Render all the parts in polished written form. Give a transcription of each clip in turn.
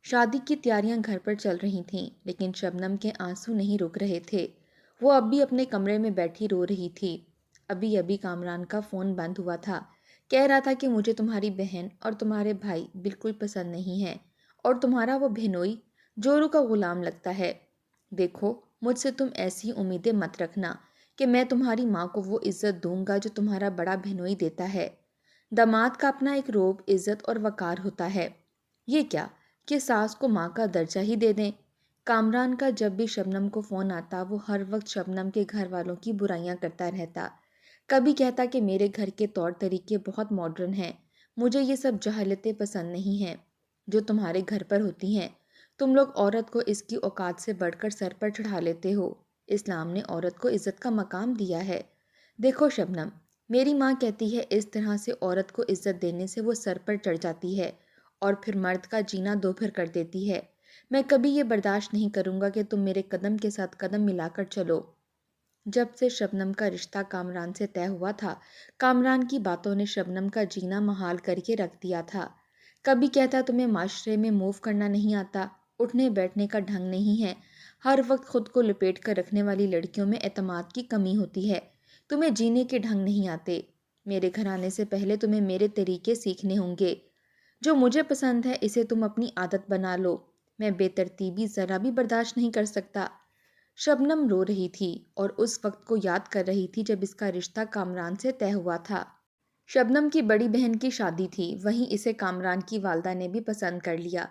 شادی کی تیاریاں گھر پر چل رہی تھیں، لیکن شبنم کے آنسو نہیں رک رہے تھے۔ وہ اب بھی اپنے کمرے میں بیٹھی رو رہی تھی۔ ابھی ابھی کامران کا فون بند ہوا تھا۔ کہہ رہا تھا کہ مجھے تمہاری بہن اور تمہارے بھائی بالکل پسند نہیں ہیں، اور تمہارا وہ بہنوئی جورو کا غلام لگتا ہے۔ دیکھو، مجھ سے تم ایسی امیدیں مت رکھنا کہ میں تمہاری ماں کو وہ عزت دوں گا جو تمہارا بڑا بہنوئی دیتا ہے۔ داماد کا اپنا ایک روب، عزت اور وقار ہوتا ہے۔ یہ کیا کہ ساس کو ماں کا درجہ ہی دے دیں؟ کامران کا جب بھی شبنم کو فون آتا وہ ہر وقت شبنم کے گھر والوں کی برائیاں کرتا رہتا۔ کبھی کہتا کہ میرے گھر کے طور طریقے بہت ماڈرن ہیں، مجھے یہ سب جہالتیں پسند نہیں ہیں جو تمہارے گھر پر ہوتی ہیں۔ تم لوگ عورت کو اس کی اوقات سے بڑھ کر سر پر چڑھا لیتے ہو۔ اسلام نے عورت کو عزت کا مقام دیا ہے۔ دیکھو شبنم، میری ماں کہتی ہے اس طرح سے عورت کو عزت دینے سے وہ سر پر چڑھ جاتی ہے اور پھر مرد کا جینا دوپہر کر دیتی ہے۔ میں کبھی یہ برداشت نہیں کروں گا کہ تم میرے قدم کے ساتھ قدم ملا کر چلو۔ جب سے شبنم کا رشتہ کامران سے طے ہوا تھا، کامران کی باتوں نے شبنم کا جینا محال کر کے رکھ دیا تھا۔ کبھی کہتا تمہیں معاشرے میں موو کرنا نہیں آتا، اٹھنے بیٹھنے کا ڈھنگ نہیں ہے، ہر وقت خود کو لپیٹ کر رکھنے والی لڑکیوں میں اعتماد کی کمی ہوتی ہے، تمہیں جینے کے ڈھنگ نہیں آتے۔ میرے گھر آنے سے پہلے تمہیں میرے طریقے سیکھنے ہوں گے۔ جو مجھے پسند ہے اسے تم اپنی عادت بنا لو، میں بے ترتیبی ذرا بھی برداشت نہیں کر سکتا۔ شبنم رو رہی تھی اور اس وقت کو یاد کر رہی تھی جب اس کا رشتہ کامران سے طے ہوا تھا۔ شبنم کی بڑی بہن کی شادی تھی، وہیں اسے کامران کی والدہ نے بھی پسند کر لیا۔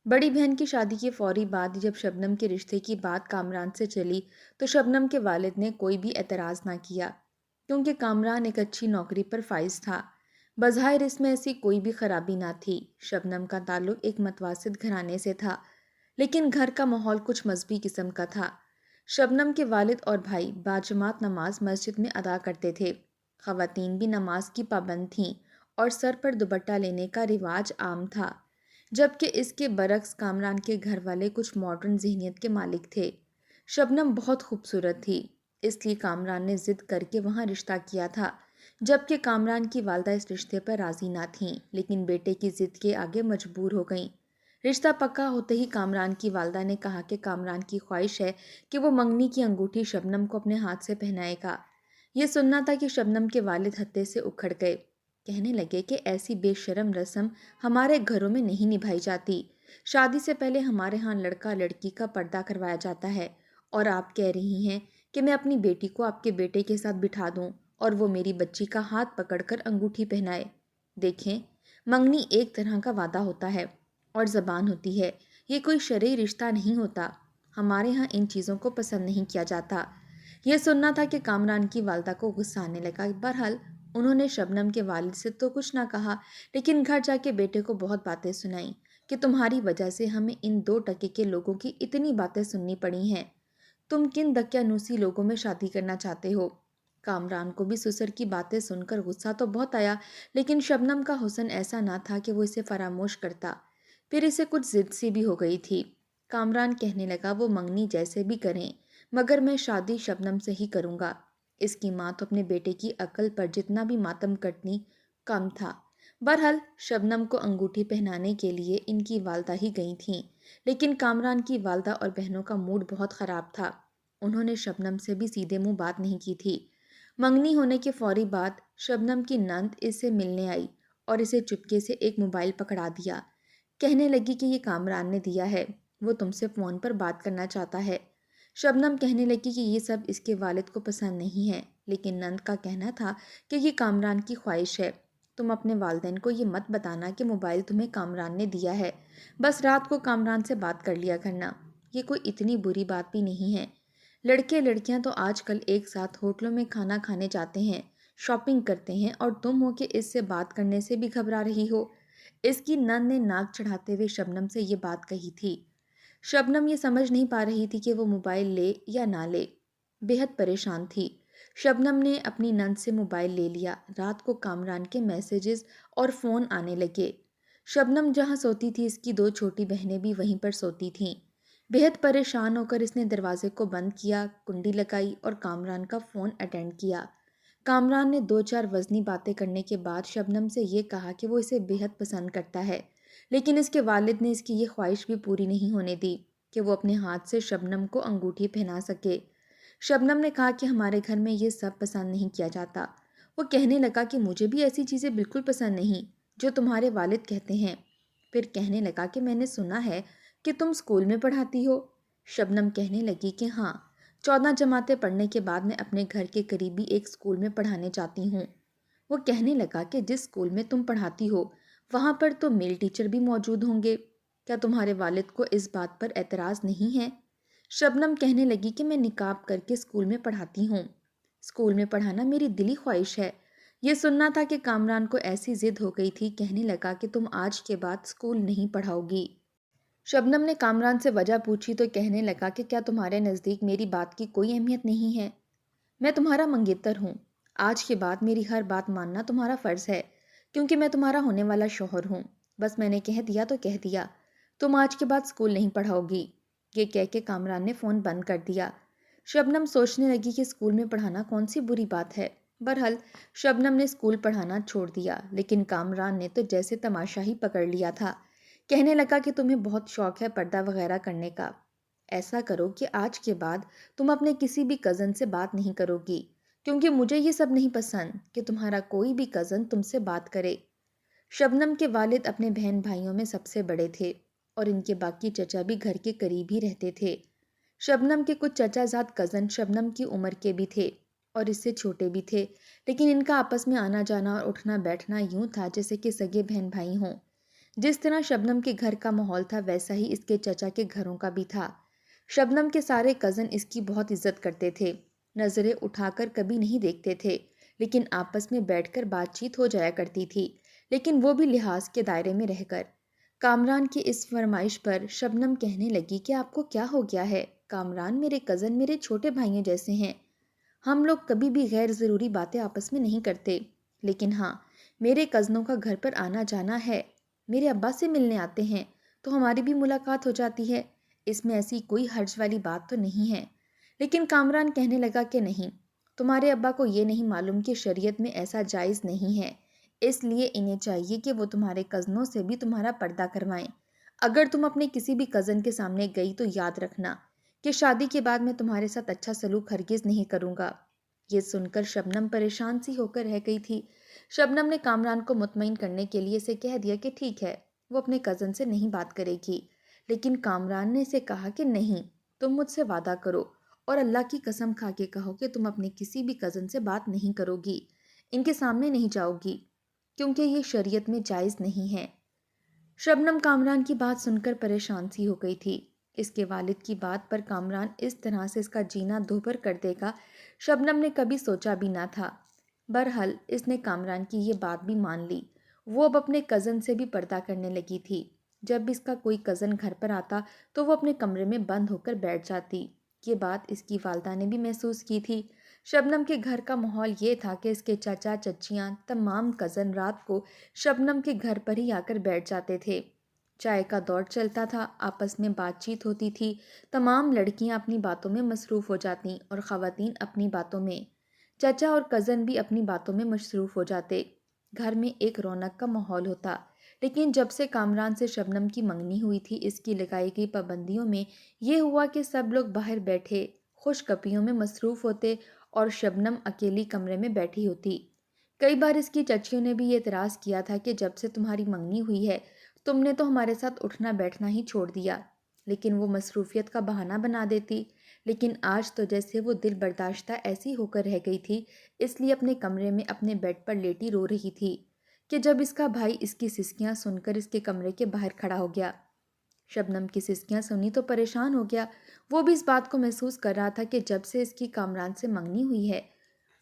بڑی بہن کی شادی کے فوری بعد جب شبنم کے رشتے کی بات کامران سے چلی تو شبنم کے والد نے کوئی بھی اعتراض نہ کیا، کیونکہ کامران ایک اچھی نوکری پر فائز تھا۔ بظاہر اس میں ایسی کوئی بھی خرابی نہ تھی۔ شبنم کا تعلق ایک متوسط گھرانے سے تھا، لیکن گھر کا ماحول کچھ مذہبی قسم کا تھا۔ شبنم کے والد اور بھائی باجماعت نماز مسجد میں ادا کرتے تھے، خواتین بھی نماز کی پابند تھیں اور سر پر دوپٹہ لینے کا رواج عام تھا، جبکہ اس کے برعکس کامران کے گھر والے کچھ ماڈرن ذہنیت کے مالک تھے۔ شبنم بہت خوبصورت تھی، اس لیے کامران نے ضد کر کے وہاں رشتہ کیا تھا، جبکہ کامران کی والدہ اس رشتے پر راضی نہ تھیں، لیکن بیٹے کی ضد کے آگے مجبور ہو گئیں۔ رشتہ پکا ہوتے ہی کامران کی والدہ نے کہا کہ کامران کی خواہش ہے کہ وہ منگنی کی انگوٹھی شبنم کو اپنے ہاتھ سے پہنائے گا۔ یہ سننا تھا کہ شبنم کے والد ہتے سے اکھڑ گئے، کہنے لگے کہ ایسی بے شرم رسم ہمارے گھروں میں نہیں نبھائی جاتی۔ شادی سے پہلے ہمارے ہاں لڑکا لڑکی کا پردہ کروایا جاتا ہے، اور آپ کہہ رہی ہیں کہ میں اپنی بیٹی کو آپ کے بیٹے کے ساتھ بٹھا دوں اور وہ میری بچی کا ہاتھ پکڑ کر انگوٹھی پہنائے۔ دیکھیں، منگنی ایک طرح کا وعدہ ہوتا ہے اور زبان ہوتی ہے، یہ کوئی شرعی رشتہ نہیں ہوتا۔ ہمارے ہاں ان چیزوں کو پسند نہیں کیا جاتا۔ یہ سننا تھا کہ کامران کی والدہ کو غصہ آنے لگا۔ بہرحال انہوں نے شبنم کے والد سے تو کچھ نہ کہا، لیکن گھر جا کے بیٹے کو بہت باتیں سنائیں کہ تمہاری وجہ سے ہمیں ان 2 کے لوگوں کی اتنی باتیں سننی پڑی ہیں۔ تم کن دقیانوسی لوگوں میں شادی کرنا چاہتے ہو؟ کامران کو بھی سسر کی باتیں سن کر غصہ تو بہت آیا، لیکن شبنم کا حسن ایسا نہ تھا کہ وہ اسے فراموش کرتا۔ پھر اسے کچھ ضد سی بھی ہو گئی تھی۔ کامران کہنے لگا وہ منگنی جیسے بھی کریں، مگر میں شادی شبنم سے ہی کروں گا۔ اس کی ماں تو اپنے بیٹے کی عقل پر جتنا بھی ماتم کرتی کم تھا۔ بہرحال شبنم کو انگوٹھی پہنانے کے لیے ان کی والدہ ہی گئی تھیں، لیکن کامران کی والدہ اور بہنوں کا موڈ بہت خراب تھا۔ انہوں نے شبنم سے بھی سیدھے منہ بات نہیں کی تھی۔ منگنی ہونے کے فوری بعد شبنم کی نند اس سے ملنے آئی اور اسے چپکے سے ایک موبائل پکڑا دیا، کہنے لگی کہ یہ کامران نے دیا ہے، وہ تم سے فون پر بات کرنا چاہتا ہے۔ شبنم کہنے لگی کہ یہ سب اس کے والد کو پسند نہیں ہے، لیکن نند کا کہنا تھا کہ یہ کامران کی خواہش ہے، تم اپنے والدین کو یہ مت بتانا کہ موبائل تمہیں کامران نے دیا ہے، بس رات کو کامران سے بات کر لیا کرنا، یہ کوئی اتنی بری بات بھی نہیں ہے۔ لڑکے لڑکیاں تو آج کل ایک ساتھ ہوٹلوں میں کھانا کھانے جاتے ہیں، شاپنگ کرتے ہیں، اور تم ہو کہ اس سے بات کرنے سے بھی گھبرا رہی ہو۔ اس کی نند نے ناک چڑھاتے ہوئے شبنم سے یہ بات کہی تھی۔ شبنم یہ سمجھ نہیں پا رہی تھی کہ وہ موبائل لے یا نہ لے، بے حد پریشان تھی۔ شبنم نے اپنی نند سے موبائل لے لیا۔ رات کو کامران کے میسیجز اور فون آنے لگے۔ شبنم جہاں سوتی تھی اس کی 2 چھوٹی بہنیں بھی وہیں پر سوتی تھیں۔ بے حد پریشان ہو کر اس نے دروازے کو بند کیا، کنڈی لگائی اور کامران کا فون اٹینڈ کیا۔ کامران نے 2-4 وزنی باتیں کرنے کے بعد شبنم سے یہ کہا کہ وہ اسے بے حد پسند کرتا ہے، لیکن اس کے والد نے اس کی یہ خواہش بھی پوری نہیں ہونے دی کہ وہ اپنے ہاتھ سے شبنم کو انگوٹھی پہنا سکے۔ شبنم نے کہا کہ ہمارے گھر میں یہ سب پسند نہیں کیا جاتا۔ وہ کہنے لگا کہ مجھے بھی ایسی چیزیں بالکل پسند نہیں جو تمہارے والد کہتے ہیں۔ پھر کہنے لگا کہ میں نے سنا ہے کہ تم اسکول میں پڑھاتی ہو۔ شبنم کہنے لگی کہ ہاں، 14 جماعتیں پڑھنے کے بعد میں اپنے گھر کے قریبی ایک اسکول میں پڑھانے جاتی ہوں۔ وہ کہنے لگا کہ جس اسکول میں تم پڑھاتی ہو وہاں پر تو میل ٹیچر بھی موجود ہوں گے، کیا تمہارے والد کو اس بات پر اعتراض نہیں ہے؟ شبنم کہنے لگی کہ میں نقاب کر کے اسکول میں پڑھاتی ہوں۔ اسکول میں پڑھانا میری دلی خواہش ہے۔ یہ سننا تھا کہ کامران کو ایسی ضد ہو گئی تھی، کہنے لگا کہ تم آج کے بعد اسکول نہیں پڑھاؤ گی۔ شبنم نے کامران سے وجہ پوچھی تو کہنے لگا کہ کیا تمہارے نزدیک میری بات کی کوئی اہمیت نہیں ہے؟ میں تمہارا منگیتر ہوں۔ آج کے بعد میری ہر بات ماننا تمہارا فرض ہے، کیونکہ میں تمہارا ہونے والا شوہر ہوں۔ بس میں نے کہہ دیا تو کہہ دیا، تم آج کے بعد اسکول نہیں پڑھاؤ گی۔ یہ کہہ کے کامران نے فون بند کر دیا۔ شبنم سوچنے لگی کہ اسکول میں پڑھانا کون سی بری بات ہے۔ بہرحال شبنم نے اسکول پڑھانا چھوڑ دیا، لیکن کامران نے تو جیسے تماشا ہی پکڑ لیا تھا۔ کہنے لگا کہ تمہیں بہت شوق ہے پردہ وغیرہ کرنے کا۔ ایسا کرو کہ آج کے بعد تم اپنے کسی بھی کزن سے بات نہیں کرو گی، کیونکہ مجھے یہ سب نہیں پسند کہ تمہارا کوئی بھی کزن تم سے بات کرے۔ شبنم کے والد اپنے بہن بھائیوں میں سب سے بڑے تھے اور ان کے باقی چچا بھی گھر کے قریب ہی رہتے تھے۔ شبنم کے کچھ چچا زاد کزن شبنم کی عمر کے بھی تھے اور اس سے چھوٹے بھی تھے، لیکن ان کا آپس میں آنا جانا اور اٹھنا بیٹھنا یوں تھا جیسے کہ سگے بہن بھائی ہوں۔ جس طرح شبنم کے گھر کا ماحول تھا ویسا ہی اس کے چچا کے گھروں کا بھی تھا۔ شبنم کے سارے کزن اس کی بہت عزت کرتے تھے، نظریں اٹھا کر کبھی نہیں دیکھتے تھے، لیکن آپس میں بیٹھ کر بات چیت ہو جایا کرتی تھی، لیکن وہ بھی لحاظ کے دائرے میں رہ کر۔ کامران کی اس فرمائش پر شبنم کہنے لگی کہ آپ کو کیا ہو گیا ہے؟ کامران میرے کزن میرے چھوٹے بھائیوں جیسے ہیں۔ ہم لوگ کبھی بھی غیر ضروری باتیں آپس میں نہیں کرتے، لیکن ہاں، میرے کزنوں کا گھر پر آنا جانا ہے، میرے ابا سے ملنے آتے ہیں تو ہماری بھی ملاقات ہو جاتی ہے، اس میں ایسی کوئی حرج والی بات تو نہیں ہے۔ لیکن کامران کہنے لگا کہ نہیں، تمہارے ابا کو یہ نہیں معلوم کہ شریعت میں ایسا جائز نہیں ہے، اس لیے انہیں چاہیے کہ وہ تمہارے کزنوں سے بھی تمہارا پردہ کروائیں۔ اگر تم اپنے کسی بھی کزن کے سامنے گئی تو یاد رکھنا کہ شادی کے بعد میں تمہارے ساتھ اچھا سلوک ہرگز نہیں کروں گا۔ یہ سن کر شبنم پریشان سی ہو کر رہ گئی تھی۔ شبنم نے کامران کو مطمئن کرنے کے لیے اسے کہہ دیا کہ ٹھیک ہے، وہ اپنے کزن سے نہیں بات کرے گی، لیکن کامران نے اسے کہا کہ نہیں، تم مجھ سے وعدہ کرو اور اللہ کی قسم کھا کے کہو کہ تم اپنے کسی بھی کزن سے بات نہیں کرو گی، ان کے سامنے نہیں جاؤ گی، کیونکہ یہ شریعت میں جائز نہیں ہے۔ شبنم کامران کی بات سن کر پریشان سی ہو گئی تھی۔ اس کے والد کی بات پر کامران اس طرح سے اس کا جینا دوبھر کر دے گا، شبنم نے کبھی سوچا بھی نہ تھا۔ بہرحال اس نے کامران کی یہ بات بھی مان لی۔ وہ اب اپنے کزن سے بھی پردہ کرنے لگی تھی۔ جب بھی اس کا کوئی کزن گھر پر آتا تو وہ اپنے کمرے میں بند ہو کر بیٹھ جاتی۔ یہ بات اس کی والدہ نے بھی محسوس کی تھی۔ شبنم کے گھر کا ماحول یہ تھا کہ اس کے چچا چچیاں تمام کزن رات کو شبنم کے گھر پر ہی آ کر بیٹھ جاتے تھے۔ چائے کا دور چلتا تھا، آپس میں بات چیت ہوتی تھی، تمام لڑکیاں اپنی باتوں میں مصروف ہو جاتیں اور خواتین اپنی باتوں میں، چچا اور کزن بھی اپنی باتوں میں مصروف ہو جاتے۔ گھر میں ایک رونق کا ماحول ہوتا، لیکن جب سے کامران سے شبنم کی منگنی ہوئی تھی، اس کی لگائی گئی پابندیوں میں یہ ہوا کہ سب لوگ باہر بیٹھے خوش گپیوں میں مصروف ہوتے اور شبنم اکیلی کمرے میں بیٹھی ہوتی۔ کئی بار اس کی چچیوں نے بھی یہ اعتراض کیا تھا کہ جب سے تمہاری منگنی ہوئی ہے تم نے تو ہمارے ساتھ اٹھنا بیٹھنا ہی چھوڑ دیا، لیکن وہ مصروفیت کا بہانہ بنا دیتی۔ لیکن آج تو جیسے وہ دل برداشتہ ایسی ہو کر رہ گئی تھی، اس لیے اپنے کمرے میں اپنے بیڈ پر لیٹی رو رہی تھی کہ جب اس کا بھائی اس کی سسکیاں سن کر اس کے کمرے کے باہر کھڑا ہو گیا۔ شبنم کی سسکیاں سنی تو پریشان ہو گیا۔ وہ بھی اس بات کو محسوس کر رہا تھا کہ جب سے اس کی کامران سے منگنی ہوئی ہے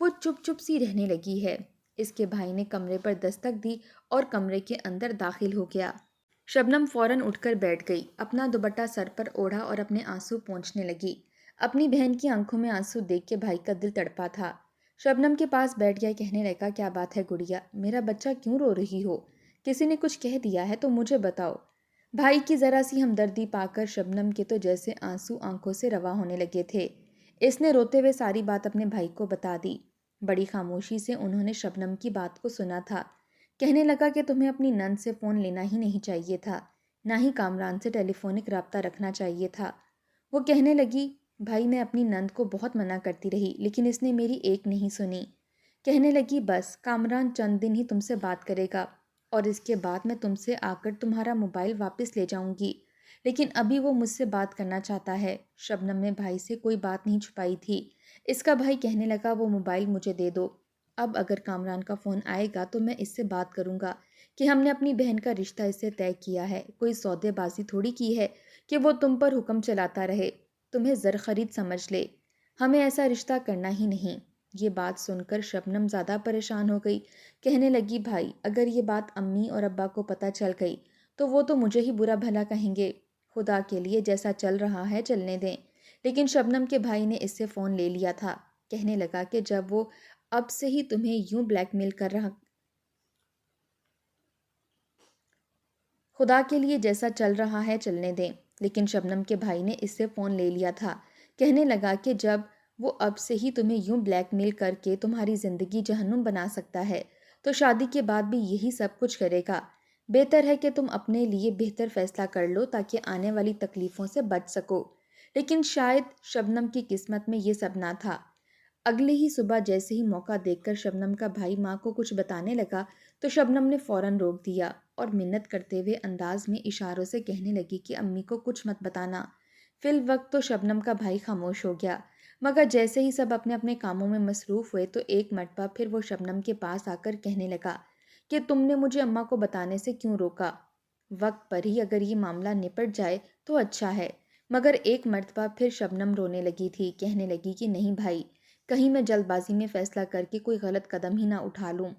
وہ چپ چپ سی رہنے لگی ہے۔ اس کے بھائی نے کمرے پر دستک دی اور کمرے کے اندر داخل ہو گیا۔ شبنم فوراً اٹھ کر بیٹھ گئی، اپنا دوپٹہ سر پر اوڑھا اور اپنے آنسو پونچھنے لگی۔ اپنی بہن کی آنکھوں میں آنسو دیکھ کے بھائی کا دل تڑپا تھا۔ شبنم کے پاس بیٹھ گیا، کہنے لگا کیا بات ہے گڑیا، میرا بچہ کیوں رو رہی ہو؟ کسی نے کچھ کہہ دیا ہے تو مجھے بتاؤ۔ بھائی کی ذرا سی ہمدردی پا کر شبنم کے تو جیسے آنسو آنکھوں سے رواں ہونے لگے تھے۔ اس نے روتے ہوئے ساری بات اپنے بھائی کو بتا دی۔ بڑی خاموشی سے انہوں نے شبنم کی بات کو سنا تھا۔ کہنے لگا کہ تمہیں اپنی نند سے فون لینا ہی نہیں چاہیے تھا، نہ ہی کامران سے ٹیلی فونک رابطہ رکھنا چاہیے تھا۔ وہ کہنے لگی، بھائی میں اپنی نند کو بہت منع کرتی رہی لیکن اس نے میری ایک نہیں سنی۔ کہنے لگی بس کامران چند دن ہی تم سے بات کرے گا اور اس کے بعد میں تم سے آ کر تمہارا موبائل واپس لے جاؤں گی، لیکن ابھی وہ مجھ سے بات کرنا چاہتا ہے۔ شبنم نے بھائی سے کوئی بات نہیں چھپائی تھی۔ اس کا بھائی کہنے لگا وہ موبائل مجھے دے دو، اب اگر کامران کا فون آئے گا تو میں اس سے بات کروں گا کہ ہم نے اپنی بہن کا رشتہ اس سے طے کیا ہے، کوئی سودے بازی تھوڑی کی ہے کہ وہ تم پر حکم چلاتا رہے، تمہیں زر خرید سمجھ لے، ہمیں ایسا رشتہ کرنا ہی نہیں۔ یہ بات سن کر شبنم زیادہ پریشان ہو گئی۔ کہنے لگی بھائی اگر یہ بات امی اور ابا کو پتہ چل گئی تو وہ تو مجھے ہی برا بھلا کہیں گے، خدا کے لیے جیسا چل رہا ہے چلنے دیں۔ لیکن شبنم کے بھائی نے اس سے فون لے لیا تھا۔ کہنے لگا کہ جب وہ اب سے ہی تمہیں یوں بلیک میل کر رہا، خدا کے لیے جیسا چل رہا ہے چلنے دیں۔ لیکن شبنم کے بھائی نے اس سے فون لے لیا تھا۔ کہنے لگا کہ جب وہ اب سے ہی تمہیں یوں بلیک میل کر کے تمہاری زندگی جہنم بنا سکتا ہے تو شادی کے بعد بھی یہی سب کچھ کرے گا۔ بہتر ہے کہ تم اپنے لیے بہتر فیصلہ کر لو تاکہ آنے والی تکلیفوں سے بچ سکو۔ لیکن شاید شبنم کی قسمت میں یہ سب نہ تھا۔ اگلے ہی صبح جیسے ہی موقع دیکھ کر شبنم کا بھائی ماں کو کچھ بتانے لگا تو شبنم نے فوراً روک دیا اور منت کرتے ہوئے انداز میں اشاروں سے کہنے لگی کہ امی کو کچھ مت بتانا۔ فی الوقت تو شبنم کا بھائی خاموش ہو گیا، مگر جیسے ہی سب اپنے اپنے کاموں میں مصروف ہوئے تو ایک مرتبہ پھر وہ شبنم کے پاس آ کر کہنے لگا کہ تم نے مجھے اماں کو بتانے سے کیوں روکا؟ وقت پر ہی اگر یہ معاملہ نپٹ جائے تو اچھا ہے۔ مگر ایک مرتبہ پھر شبنم رونے لگی تھی، کہنے لگی کہ نہیں بھائی، کہیں میں جلد بازی میں فیصلہ کر کے کوئی غلط قدم ہی نہ اٹھا لوں،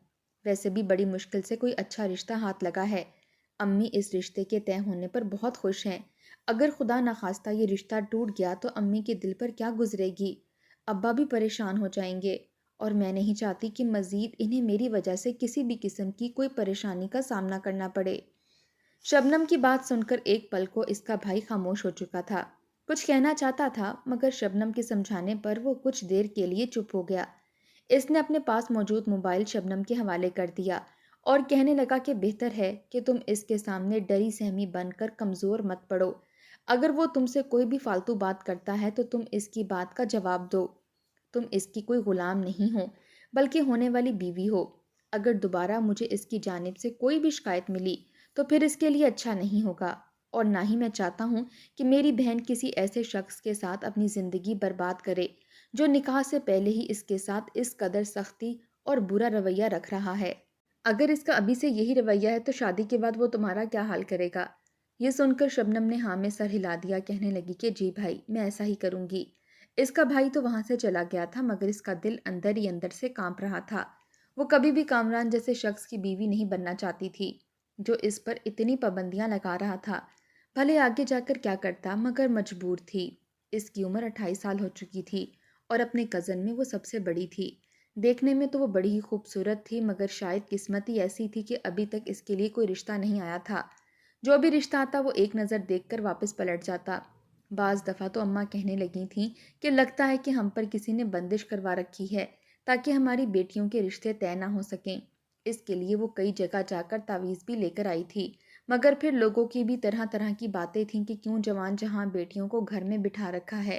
ویسے بھی بڑی مشکل سے کوئی اچھا رشتہ ہاتھ لگا ہے۔ امی اس رشتے کے طے ہونے پر بہت خوش ہیں، اگر خدا نخواستہ یہ رشتہ ٹوٹ گیا تو امی کے دل پر کیا گزرے گی، ابا بھی پریشان ہو جائیں گے اور میں نہیں چاہتی کہ مزید انہیں میری وجہ سے کسی بھی قسم کی کوئی پریشانی کا سامنا کرنا پڑے۔ شبنم کی بات سن کر ایک پل کو اس کا بھائی خاموش ہو چکا تھا، کچھ کہنا چاہتا تھا مگر شبنم کے سمجھانے پر وہ کچھ دیر کے لیے چپ ہو گیا۔ اس نے اپنے پاس موجود موبائل شبنم کے حوالے کر دیا اور کہنے لگا کہ بہتر ہے کہ تم اس کے سامنے ڈری سہمی بن کر کمزور مت پڑو، اگر وہ تم سے کوئی بھی فالتو بات کرتا ہے تو تم اس کی بات کا جواب دو، تم اس کی کوئی غلام نہیں ہو بلکہ ہونے والی بیوی ہو، اگر دوبارہ مجھے اس کی جانب سے کوئی بھی شکایت ملی تو پھر اس کے لیے اچھا نہیں ہوگا، اور نہ ہی میں چاہتا ہوں کہ میری بہن کسی ایسے شخص کے ساتھ اپنی زندگی برباد کرے جو نکاح سے پہلے ہی اس کے ساتھ اس قدر سختی اور برا رویہ رکھ رہا ہے۔ اگر اس کا ابھی سے یہی رویہ ہے تو شادی کے بعد وہ تمہارا کیا حال کرے گا؟ یہ سن کر شبنم نے ہاں میں سر ہلا دیا، کہنے لگی کہ جی بھائی میں ایسا ہی کروں گی۔ اس کا بھائی تو وہاں سے چلا گیا تھا مگر اس کا دل اندر ہی اندر سے کانپ رہا تھا۔ وہ کبھی بھی کامران جیسے شخص کی بیوی نہیں بننا چاہتی تھی جو اس پر اتنی پابندیاں لگا رہا تھا۔ بھلے آگے جا کر کیا کرتا مگر مجبور تھی۔ اس کی عمر 28 سال ہو چکی تھی اور اپنے کزن میں وہ سب سے بڑی تھی۔ دیکھنے میں تو وہ بڑی ہی خوبصورت تھی مگر شاید قسمت ہی ایسی تھی کہ ابھی تک اس کے لیے کوئی رشتہ نہیں آیا تھا۔ جو بھی رشتہ آتا وہ ایک نظر دیکھ کر واپس پلٹ جاتا۔ بعض دفعہ تو اماں کہنے لگی تھیں کہ لگتا ہے کہ ہم پر کسی نے بندش کروا رکھی ہے تاکہ ہماری بیٹیوں کے رشتے طے نہ ہو سکیں۔ اس کے لیے وہ کئی جگہ جا کر تعویذ بھی لے کر آئی تھی مگر پھر لوگوں کی بھی طرح طرح کی باتیں تھیں کہ کیوں جوان جہاں بیٹیوں کو گھر میں بٹھا رکھا ہے،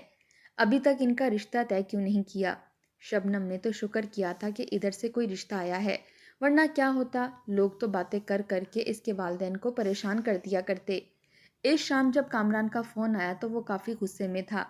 ابھی تک ان کا رشتہ طے کیوں نہیں کیا۔ شبنم نے تو شکر کیا تھا کہ ادھر سے کوئی رشتہ آیا ہے، ورنہ کیا ہوتا، لوگ تو باتیں کر کر کے اس کے والدین کو پریشان کر دیا کرتے۔ اس شام جب کامران کا فون آیا تو وہ کافی غصے میں تھا،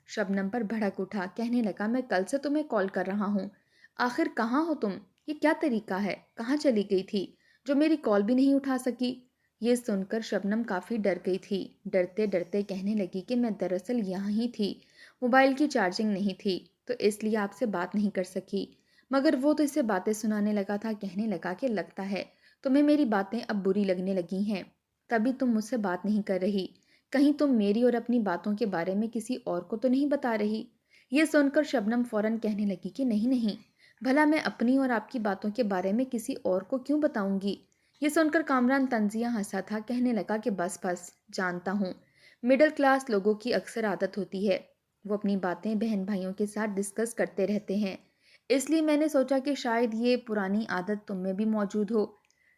شبنم پر بھڑک اٹھا، کہنے لگا میں کل سے تمہیں کال کر رہا ہوں، آخر کہاں ہو تم؟ یہ کیا طریقہ ہے؟ کہاں چلی گئی تھی جو میری کال بھی نہیں اٹھا سکی؟ یہ سن کر شبنم کافی ڈر گئی تھی، ڈرتے ڈرتے کہنے لگی کہ میں دراصل یہاں ہی تھی، موبائل کی چارجنگ نہیں تھی تو اس لیے آپ سے بات نہیں کر سکی۔ مگر وہ تو اسے باتیں سنانے لگا تھا، کہنے لگا کہ لگتا ہے تمہیں میری باتیں اب بری لگنے لگی ہیں، تبھی تم مجھ سے بات نہیں کر رہی، کہیں تم میری اور اپنی باتوں کے بارے میں کسی اور کو تو نہیں بتا رہی؟ یہ سن کر شبنم فوراً کہنے لگی کہ نہیں نہیں، بھلا میں اپنی اور آپ کی باتوں کے بارے میں کسی اور کو کیوں بتاؤں گی؟ یہ سن کر کامران طنزیہ ہنسا تھا، کہنے لگا کہ بس بس جانتا ہوں، مڈل کلاس لوگوں کی اکثر عادت ہوتی ہے، وہ اپنی باتیں بہن بھائیوں کے ساتھ ڈسکس کرتے رہتے ہیں، اس لیے میں نے سوچا کہ شاید یہ پرانی عادت تم میں بھی موجود ہو۔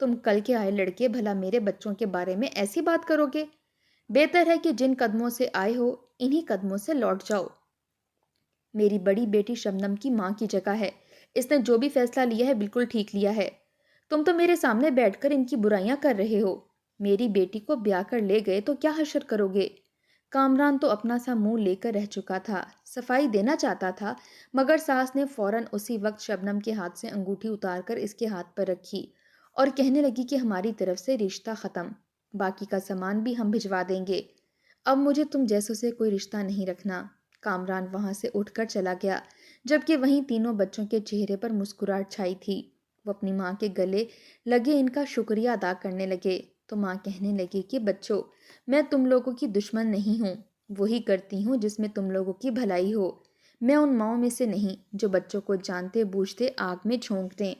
تم کل کے آئے لڑکے بھلا میرے بچوں کے بارے میں ایسی بات کرو گے؟ بہتر ہے کہ جن قدموں سے آئے ہو انہی قدموں سے لوٹ جاؤ۔ میری بڑی بیٹی شبنم کی ماں کی جگہ ہے، اس نے جو بھی فیصلہ لیا ہے بالکل ٹھیک لیا ہے۔ تم تو میرے سامنے بیٹھ کر ان کی برائیاں کر رہے ہو۔ میری بیٹی کو بیاہ کر لے گئے تو کیا حشر کرو گے؟ کامران تو اپنا سا منہ لے کر رہ چکا تھا، صفائی دینا چاہتا تھا، مگر ساس نے فوراً اسی وقت شبنم کے ہاتھ سے انگوٹھی اتار کر اس کے ہاتھ پر رکھی اور کہنے لگی کہ ہماری طرف سے رشتہ ختم، باقی کا سامان بھی ہم بھجوا دیں گے، اب مجھے تم جیسوں سے کوئی رشتہ نہیں رکھنا۔ کامران وہاں سے اٹھ کر چلا گیا، جبکہ وہیں تینوں بچوں کے چہرے پر مسکراہٹ چھائی تھی۔ وہ اپنی ماں کے گلے لگے ان کا شکریہ ادا کرنے لگے تو ماں کہنے لگی کہ بچوں، میں تم لوگوں کی دشمن نہیں ہوں، وہی کرتی ہوں جس میں تم لوگوں کی بھلائی ہو۔ میں ان ماؤں میں سے نہیں جو بچوں کو جانتے بوجھتے آگ میں جھونک دیں۔